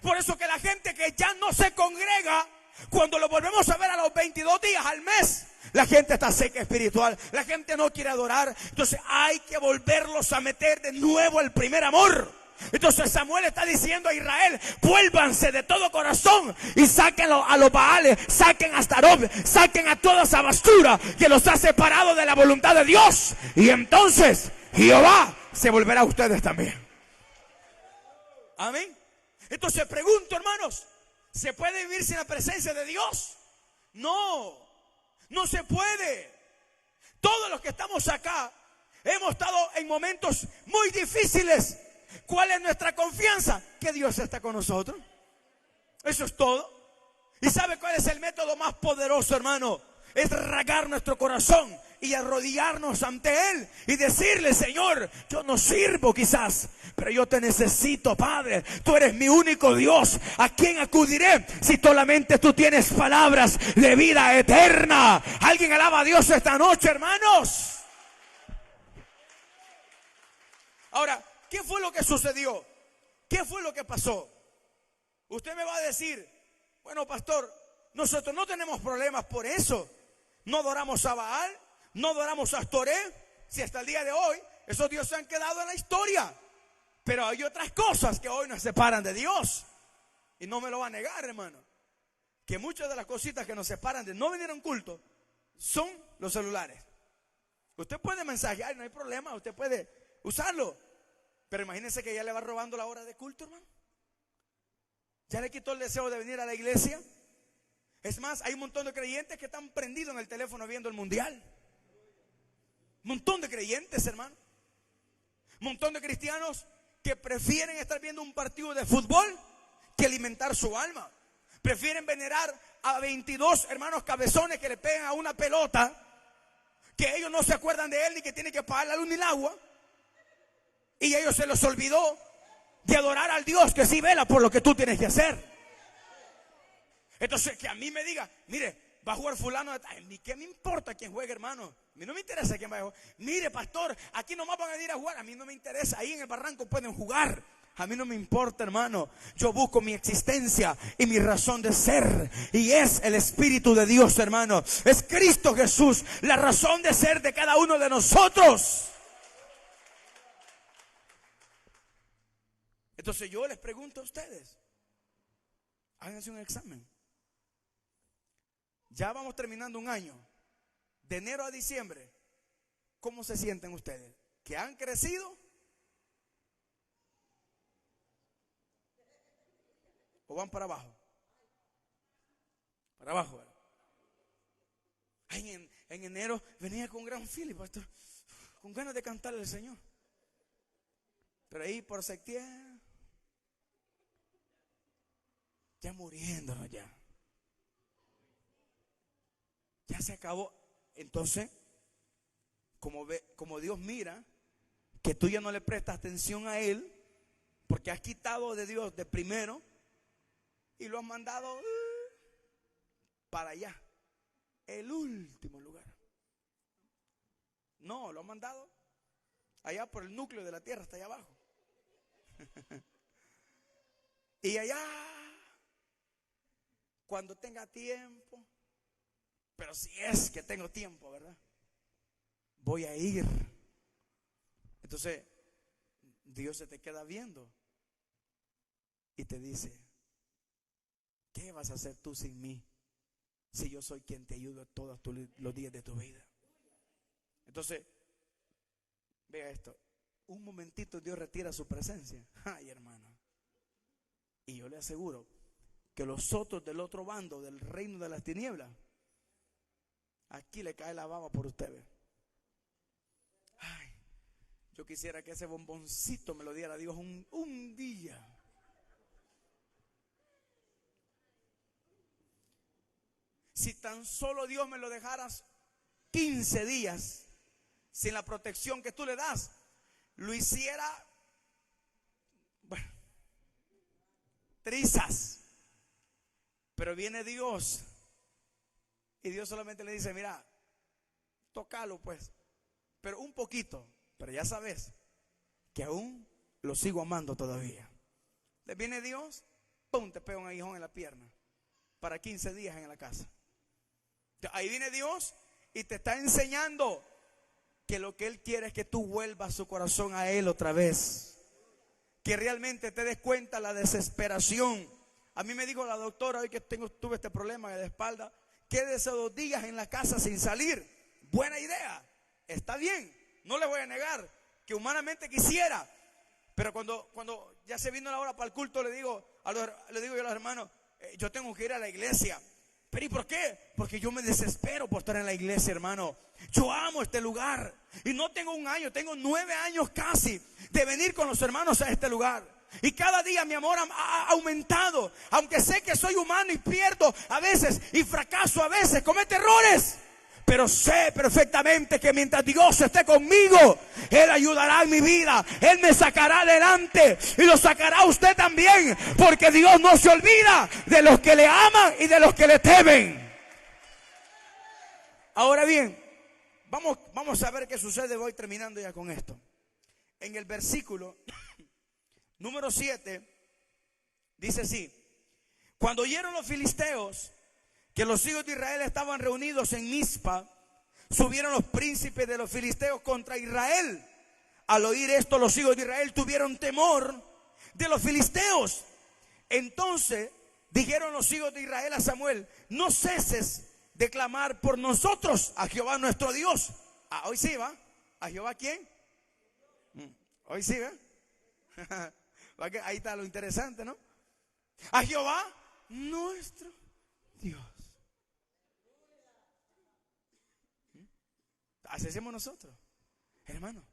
Por eso que la gente que ya no se congrega, cuando lo volvemos a ver a los 22 días, al mes, la gente está seca espiritual, la gente no quiere adorar. Entonces hay que volverlos a meter de nuevo al primer amor. Entonces Samuel está diciendo a Israel: vuélvanse de todo corazón y sáquenlo a los Baales, saquen a Astarot, saquen a toda esa basura que los ha separado de la voluntad de Dios, y entonces Jehová se volverá a ustedes también. Amén. Entonces pregunto, hermanos, ¿se puede vivir sin la presencia de Dios? No, no se puede. Todos los que estamos acá hemos estado en momentos muy difíciles. ¿Cuál es nuestra confianza? Que Dios está con nosotros. Eso es todo. ¿Y sabe cuál es el método más poderoso, hermano? Es rasgar nuestro corazón y arrodillarnos ante Él y decirle: Señor, yo no sirvo quizás, pero yo te necesito, Padre. Tú eres mi único Dios. ¿A quién acudiré si solamente tú tienes palabras de vida eterna? ¿Alguien alaba a Dios esta noche, hermanos? Ahora, ¿qué fue lo que sucedió? ¿Qué fue lo que pasó? Usted me va a decir: bueno, pastor, nosotros no tenemos problemas por eso. No adoramos a Baal, no adoramos a Astoré. Si hasta el día de hoy esos dioses han quedado en la historia. Pero hay otras cosas que hoy nos separan de Dios. Y no me lo va a negar, hermano, que muchas de las cositas que nos separan de no venir a un culto son los celulares. Usted puede mensajear, no hay problema, usted puede usarlo. Pero imagínense que ya le va robando la hora de culto, hermano. Ya le quitó el deseo de venir a la iglesia. Es más, hay un montón de creyentes que están prendidos en el teléfono viendo el mundial. Un montón de creyentes, hermano. Un montón de cristianos que prefieren estar viendo un partido de fútbol que alimentar su alma. Prefieren venerar a 22 hermanos cabezones que le pegan a una pelota, que ellos no se acuerdan de él ni que tienen que pagar la luz ni el agua. Y a ellos se les olvidó de adorar al Dios que sí vela por lo que tú tienes que hacer. Entonces que a mí me diga, mire, va a jugar fulano, ¿y qué me importa quién juegue, hermano? A mí no me interesa quién va a jugar. Mire, pastor, aquí nomás van a ir a jugar. A mí no me interesa, ahí en el barranco pueden jugar. A mí no me importa, hermano. Yo busco mi existencia y mi razón de ser, y es el Espíritu de Dios, hermano. Es Cristo Jesús, la razón de ser de cada uno de nosotros. Entonces yo les pregunto a ustedes, háganse un examen. Ya vamos terminando un año, de enero a diciembre. ¿Cómo se sienten ustedes? ¿Que han crecido? ¿O van para abajo? Para abajo, ¿verdad? En enero venía con gran feeling, pastor, con ganas de cantarle al Señor. Pero ahí por septiembre, ya muriéndonos ya. Ya se acabó. Entonces, como Dios mira que tú ya no le prestas atención a Él, porque has quitado de Dios de primero y lo has mandado para allá, el último lugar. No, lo has mandado allá por el núcleo de la tierra, hasta allá abajo. Y allá, cuando tenga tiempo, pero si es que tengo tiempo, ¿verdad? Voy a ir. Entonces, Dios se te queda viendo y te dice, ¿qué vas a hacer tú sin mí? Si yo soy quien te ayuda todos los días de tu vida. Entonces, vea esto. Un momentito Dios retira su presencia. Ay, hermano. Y yo le aseguro que los otros del otro bando, del reino de las tinieblas, aquí le cae la baba por ustedes. Ay, yo quisiera que ese bomboncito me lo diera Dios un día. Si tan solo Dios me lo dejaras 15 días sin la protección que tú le das, lo hiciera, bueno, trizas. Pero viene Dios y Dios solamente le dice, mira, tócalo pues, pero un poquito, pero ya sabes que aún lo sigo amando todavía. Le viene Dios, pum, te pega un aguijón en la pierna para 15 días en la casa. Ahí viene Dios y te está enseñando que lo que Él quiere es que tú vuelvas su corazón a Él otra vez, que realmente te des cuenta la desesperación. A mí me dijo la doctora hoy que tuve este problema de la espalda, quédese 2 días en la casa sin salir. Buena idea, está bien, no le voy a negar que humanamente quisiera, pero cuando ya se vino la hora para el culto, le digo yo a los hermanos, yo tengo que ir a la iglesia. ¿Pero y por qué? Porque yo me desespero por estar en la iglesia, hermano. Yo amo este lugar y no tengo 1 año, tengo 9 años casi de venir con los hermanos a este lugar. Y cada día mi amor ha aumentado, aunque sé que soy humano y pierdo a veces y fracaso a veces, cometo errores. Pero sé perfectamente que mientras Dios esté conmigo, Él ayudará en mi vida. Él me sacará adelante y lo sacará a usted también. Porque Dios no se olvida de los que le aman y de los que le temen. Ahora bien, vamos a ver qué sucede. Voy terminando ya con esto. En el versículo número 7 dice así: cuando oyeron los filisteos que los hijos de Israel estaban reunidos en Mizpa, subieron los príncipes de los filisteos contra Israel. Al oír esto, los hijos de Israel tuvieron temor de los filisteos. Entonces dijeron los hijos de Israel a Samuel: no ceses de clamar por nosotros a Jehová nuestro Dios. Hoy sí, ¿va? ¿A Jehová quién? Hoy sí, ¿va? Ahí está lo interesante, ¿no? A Jehová nuestro Dios. Así hacemos nosotros, hermano.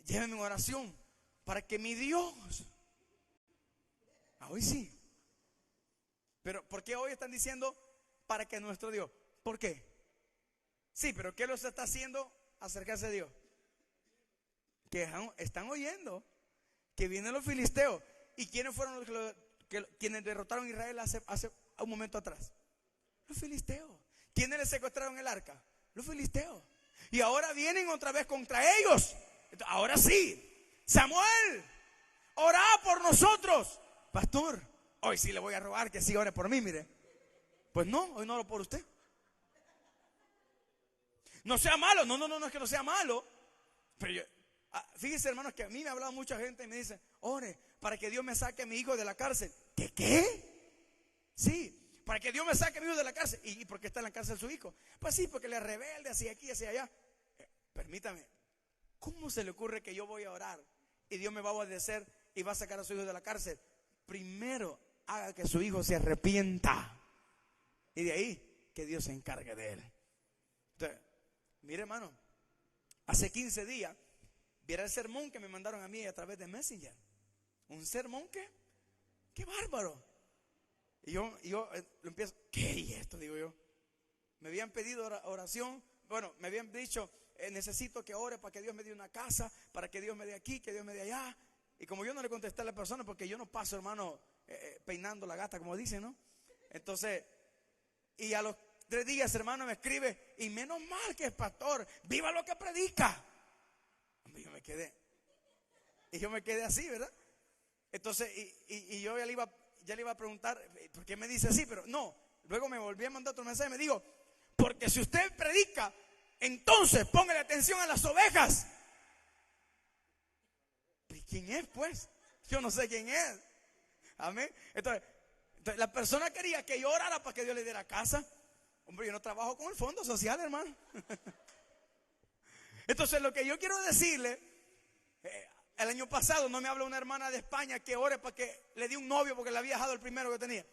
Llévenme en oración para que mi Dios. Hoy sí. Pero ¿por qué hoy están diciendo para que nuestro Dios? ¿Por qué? Sí, pero ¿qué los está haciendo acercarse a Dios? Que están oyendo que vienen los filisteos. ¿Y quiénes fueron quienes derrotaron a Israel hace un momento atrás? Los filisteos. ¿Quiénes le secuestraron el arca? Los filisteos. Y ahora vienen otra vez contra ellos. Ahora sí, Samuel, orá por nosotros. Pastor, hoy sí le voy a rogar que sí ore por mí, mire. Pues no, hoy no oro por usted. No sea malo, no es que no sea malo. Pero yo, fíjense, hermanos, que a mí me ha hablado mucha gente y me dice: ore para que Dios me saque a mi hijo de la cárcel. ¿Qué? Sí, para que Dios me saque a mi hijo de la cárcel. ¿Y por qué está en la cárcel su hijo? Pues sí, porque le rebelde hacia aquí, hacia allá. Permítame, ¿cómo se le ocurre que yo voy a orar y Dios me va a obedecer y va a sacar a su hijo de la cárcel? Primero haga que su hijo se arrepienta, y de ahí que Dios se encargue de él. Entonces, mire, hermano, hace 15 días viera el sermón que me mandaron a mí a través de Messenger. Un sermón que bárbaro. Y yo lo empiezo: ¿qué es esto? Digo yo. Me habían pedido oración. Bueno, me habían dicho: necesito que ore para que Dios me dé una casa, para que Dios me dé aquí, que Dios me dé allá. Y como yo no le contesté a la persona, porque yo no paso, hermano, peinando la gata, como dicen, ¿no? Entonces, y a los 3 días, hermano, me escribe: y menos mal que es pastor, viva lo que predica. Y yo me quedé así, ¿verdad? Entonces, y yo ya le iba a preguntar: ¿por qué me dice así? Pero no, luego me volví a mandar otro mensaje y me dijo: porque si usted predica, entonces póngale atención a las ovejas. ¿Y quién es, pues? Yo no sé quién es. Amén. Entonces la persona quería que yo orara para que Dios le diera casa. Hombre, yo no trabajo con el fondo social, hermano. Entonces, lo que yo quiero decirle, el año pasado no me habló una hermana de España que ore para que le di un novio porque le había dejado el primero que tenía.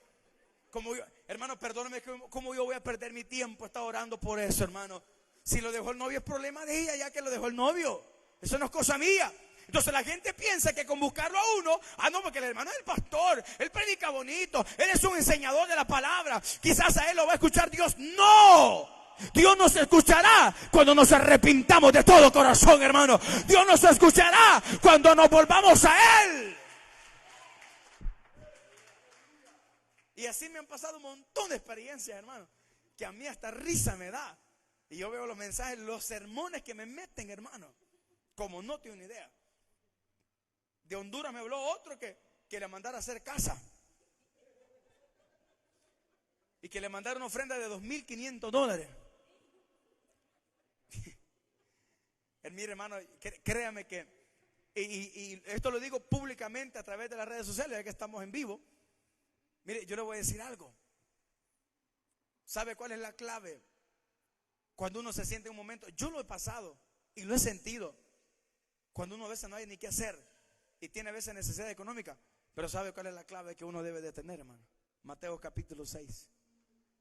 Como yo, hermano, perdóneme, ¿cómo yo voy a perder mi tiempo? Está orando por eso, hermano. Si lo dejó el novio es problema de ella, ya que lo dejó el novio. Eso no es cosa mía. Entonces la gente piensa que con buscarlo a uno, no, porque el hermano es el pastor, él predica bonito, él es un enseñador de la palabra, quizás a él lo va a escuchar Dios. No, Dios nos escuchará cuando nos arrepintamos de todo corazón, hermano. Dios nos escuchará cuando nos volvamos a Él. Y así me han pasado un montón de experiencias, hermano, que a mí hasta risa me da. Y yo veo los mensajes, los sermones que me meten, hermano, como no tengo ni idea. De Honduras me habló otro que le mandara a hacer casa. Y que le mandara una ofrenda de $2,500. Mire, hermano, créame que, y esto lo digo públicamente a través de las redes sociales, ya que estamos en vivo. Mire, yo le voy a decir algo. ¿Sabe cuál es la clave? Cuando uno se siente en un momento, yo lo he pasado y lo he sentido, cuando uno a veces no hay ni qué hacer y tiene a veces necesidad económica. Pero ¿sabe cuál es la clave que uno debe de tener, hermano? Mateo capítulo 6.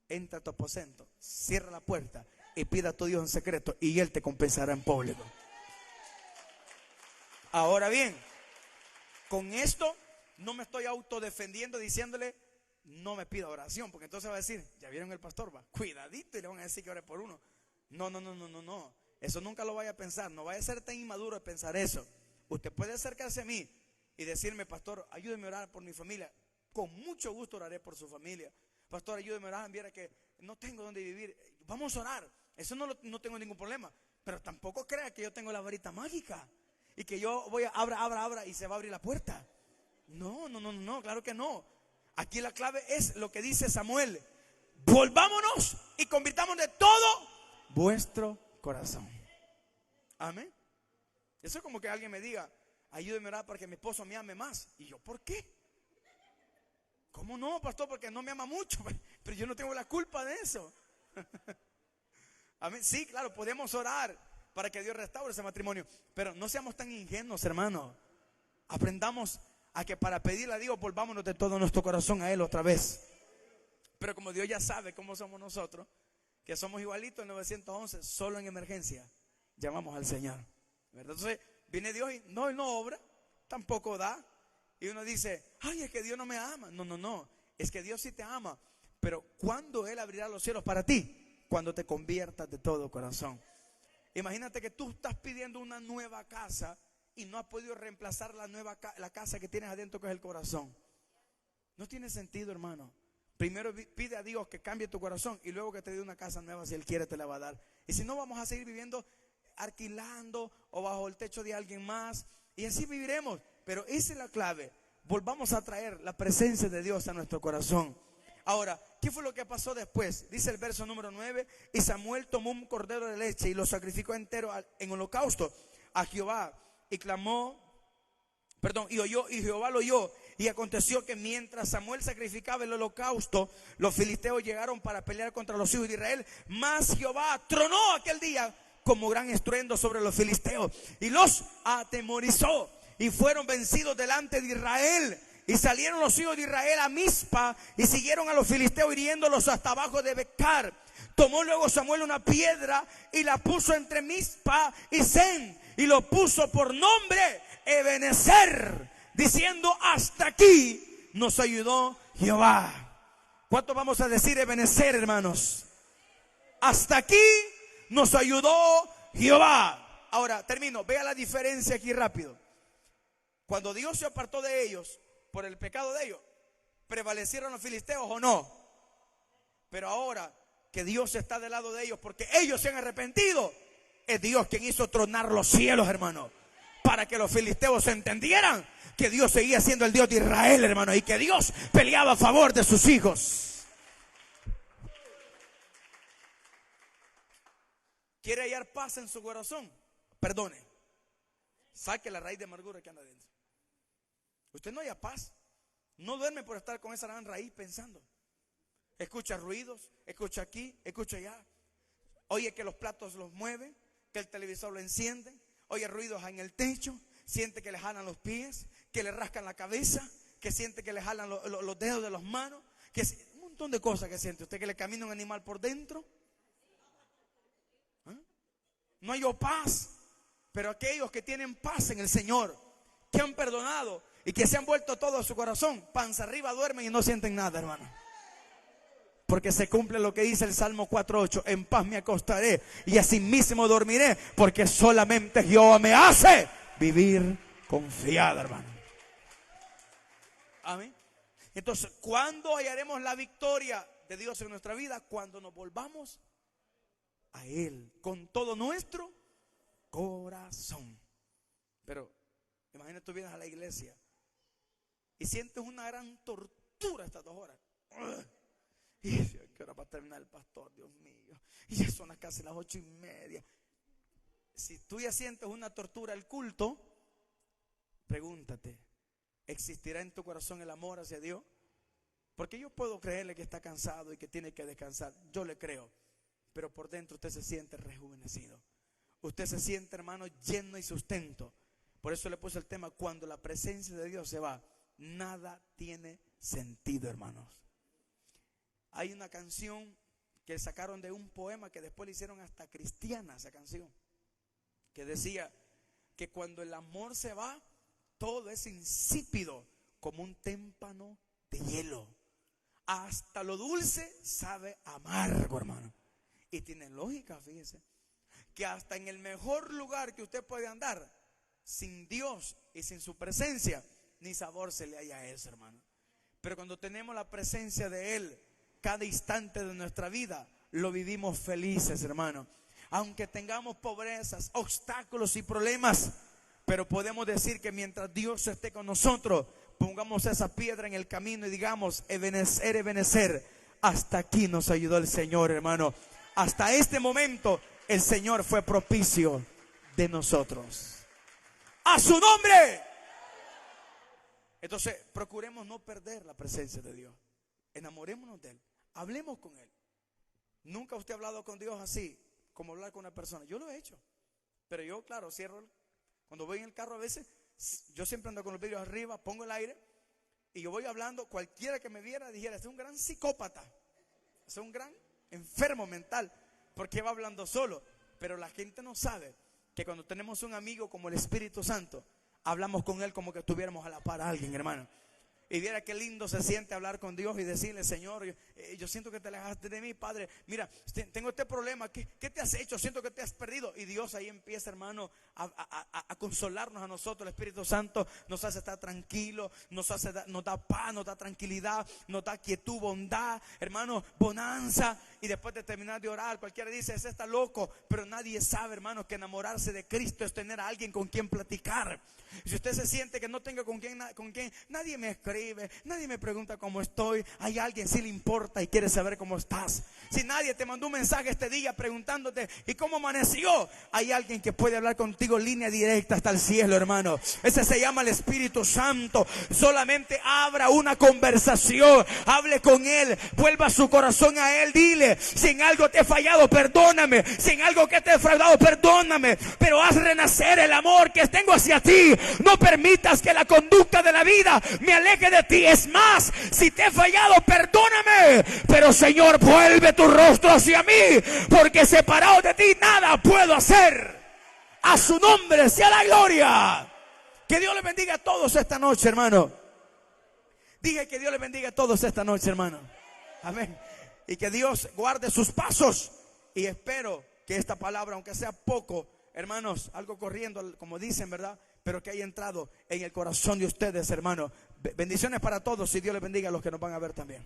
Entra a tu aposento, cierra la puerta y pida a tu Dios en secreto y Él te compensará en público. Ahora bien, con esto no me estoy autodefendiendo diciéndole no me pida oración, porque entonces va a decir, ya vieron el pastor, va, cuidadito, y le van a decir que ore por uno. No, eso nunca lo vaya a pensar. No vaya a ser tan inmaduro de pensar eso. Usted puede acercarse a mí y decirme: pastor, ayúdeme a orar por mi familia. Con mucho gusto oraré por su familia. Pastor, ayúdeme a orar, viera que no tengo dónde vivir. Vamos a orar. Eso no tengo ningún problema. Pero tampoco crea que yo tengo la varita mágica y que yo voy a abra y se va a abrir la puerta. No, claro que no. Aquí la clave es lo que dice Samuel: volvámonos y convirtamos de todo vuestro corazón. Amén. Eso es como que alguien me diga: ayúdeme a orar para que mi esposo me ame más. Y yo, ¿por qué? ¿Cómo no, pastor? Porque no me ama mucho. Pero yo no tengo la culpa de eso. Amén. Sí, claro, podemos orar para que Dios restaure ese matrimonio, pero no seamos tan ingenuos, hermano. Aprendamos a que para pedirle a Dios volvámonos de todo nuestro corazón a Él otra vez. Pero como Dios ya sabe cómo somos nosotros, que somos igualitos en 911, solo en emergencia llamamos al Señor, ¿verdad? Entonces viene Dios y no, Él no obra, tampoco da. Y uno dice: ay, es que Dios no me ama. No, no, no, es que Dios sí te ama. Pero ¿cuándo Él abrirá los cielos para ti? Cuando te conviertas de todo corazón. Imagínate que tú estás pidiendo una nueva casa y no has podido reemplazar la casa que tienes adentro, que es el corazón. No tiene sentido, hermano. Primero pide a Dios que cambie tu corazón y luego que te dé una casa nueva, si Él quiere te la va a dar. Y si no, vamos a seguir viviendo alquilando o bajo el techo de alguien más, y así viviremos. Pero esa es la clave: volvamos a traer la presencia de Dios a nuestro corazón. Ahora, ¿qué fue lo que pasó después? Dice el verso número 9: y Samuel tomó un cordero de leche y lo sacrificó entero en holocausto a Jehová, y y Jehová lo oyó. Y aconteció que mientras Samuel sacrificaba el holocausto, los filisteos llegaron para pelear contra los hijos de Israel. Mas Jehová tronó aquel día como gran estruendo sobre los filisteos y los atemorizó, y fueron vencidos delante de Israel. Y salieron los hijos de Israel a Mizpa y siguieron a los filisteos, hiriéndolos hasta abajo de Becar. Tomó luego Samuel una piedra y la puso entre Mizpa y Sen, y lo puso por nombre Ebenezer, diciendo: hasta aquí nos ayudó Jehová. ¿Cuánto vamos a decir Ebenezer, hermanos? Hasta aquí nos ayudó Jehová. Ahora termino, vea la diferencia aquí rápido. Cuando Dios se apartó de ellos por el pecado de ellos, ¿prevalecieron los filisteos o no? Pero ahora que Dios está del lado de ellos porque ellos se han arrepentido, es Dios quien hizo tronar los cielos, hermano, para que los filisteos entendieran que Dios seguía siendo el Dios de Israel, hermano, y que Dios peleaba a favor de sus hijos. ¿Quiere hallar paz en su corazón? Perdone. Saque la raíz de amargura que anda dentro. Usted no haya paz, no duerme por estar con esa gran raíz pensando. Escucha ruidos, escucha aquí, escucha allá. Oye que los platos los mueven, que el televisor lo enciende. Oye ruidos en el techo, siente que le jalan los pies, que le rascan la cabeza, que siente que le jalan los dedos de las manos, que un montón de cosas que siente usted, que le camina un animal por dentro. No hay paz. Pero aquellos que tienen paz en el Señor, que han perdonado y que se han vuelto todo a su corazón, panza arriba duermen y no sienten nada, hermano. Porque se cumple lo que dice el Salmo 4:8: en paz me acostaré y asimismo dormiré, porque solamente Jehová me hace vivir confiado, hermano. Amén. Entonces, ¿cuándo hallaremos la victoria de Dios en nuestra vida? Cuando nos volvamos a Él con todo nuestro corazón. Pero imagínate, tú vienes a la iglesia y sientes una gran tortura estas 2 horas. Y ¿qué hora va a terminar el pastor? Dios mío. Y ya son casi las 8:30. Si tú ya sientes una tortura al culto, pregúntate: ¿existirá en tu corazón el amor hacia Dios? Porque yo puedo creerle que está cansado y que tiene que descansar. Yo le creo. Pero por dentro usted se siente rejuvenecido. Usted se siente, hermano, lleno y sustento. Por eso le puse el tema: cuando la presencia de Dios se va, nada tiene sentido, hermanos. Hay una canción que sacaron de un poema que después le hicieron hasta cristiana, esa canción, que decía que cuando el amor se va, todo es insípido como un témpano de hielo. Hasta lo dulce sabe amargo, hermano. Y tiene lógica, fíjese, que hasta en el mejor lugar que usted puede andar, sin Dios y sin su presencia, ni sabor se le haya a eso, hermano. Pero cuando tenemos la presencia de Él, cada instante de nuestra vida lo vivimos felices, hermano. Aunque tengamos pobrezas, obstáculos y problemas, pero podemos decir que mientras Dios esté con nosotros, pongamos esa piedra en el camino y digamos: Ebenezer, Ebenezer, hasta aquí nos ayudó el Señor, hermano. Hasta este momento el Señor fue propicio de nosotros. ¡A su nombre! Entonces, procuremos no perder la presencia de Dios. Enamorémonos de Él. Hablemos con Él. Nunca usted ha hablado con Dios así, como hablar con una persona. Yo lo he hecho. Pero yo, claro, cierro. Cuando voy en el carro a veces, yo siempre ando con los vidrios arriba, pongo el aire y yo voy hablando. Cualquiera que me viera dijera: este es un gran psicópata, este es un gran enfermo mental, porque va hablando solo. Pero la gente no sabe que cuando tenemos un amigo como el Espíritu Santo, hablamos con Él como que estuviéramos a la par a alguien, hermano. Y viera qué lindo se siente hablar con Dios y decirle: Señor, yo siento que te alejaste de mí, Padre. Mira, tengo este problema. ¿Qué te has hecho? Siento que te has perdido. Y Dios ahí empieza, hermano, a consolarnos a nosotros. El Espíritu Santo nos hace estar tranquilos, nos da paz, nos da tranquilidad, nos da quietud, bondad, hermano, bonanza. Y después de terminar de orar, cualquiera dice: ese está loco. Pero nadie sabe, hermano, que enamorarse de Cristo es tener a alguien con quien platicar. Si usted se siente que no tenga con quien nadie me escribe, nadie me pregunta cómo estoy, hay alguien sí le importa y quiere saber cómo estás. Si nadie te mandó un mensaje este día preguntándote: ¿y cómo amaneció? Hay alguien que puede hablar contigo línea directa hasta el cielo, hermano. Ese se llama el Espíritu Santo. Solamente abra una conversación, hable con Él, vuelva su corazón a Él. Dile: si en algo te he fallado, perdóname. Si en algo que te he defraudado, perdóname. Pero haz renacer el amor que tengo hacia ti. No permitas que la conducta de la vida me aleje de ti. Es más, si te he fallado, perdóname. Pero Señor, vuelve tu rostro hacia mí, porque separado de ti nada puedo hacer. A su nombre sea la gloria. Que Dios les bendiga a todos esta noche, hermano. Dije que Dios les bendiga a todos esta noche, hermano. Amén. Y que Dios guarde sus pasos. Y espero que esta palabra, aunque sea poco, hermanos, algo corriendo, como dicen, ¿verdad?, pero que haya entrado en el corazón de ustedes, hermanos. Bendiciones para todos y Dios les bendiga a los que nos van a ver también.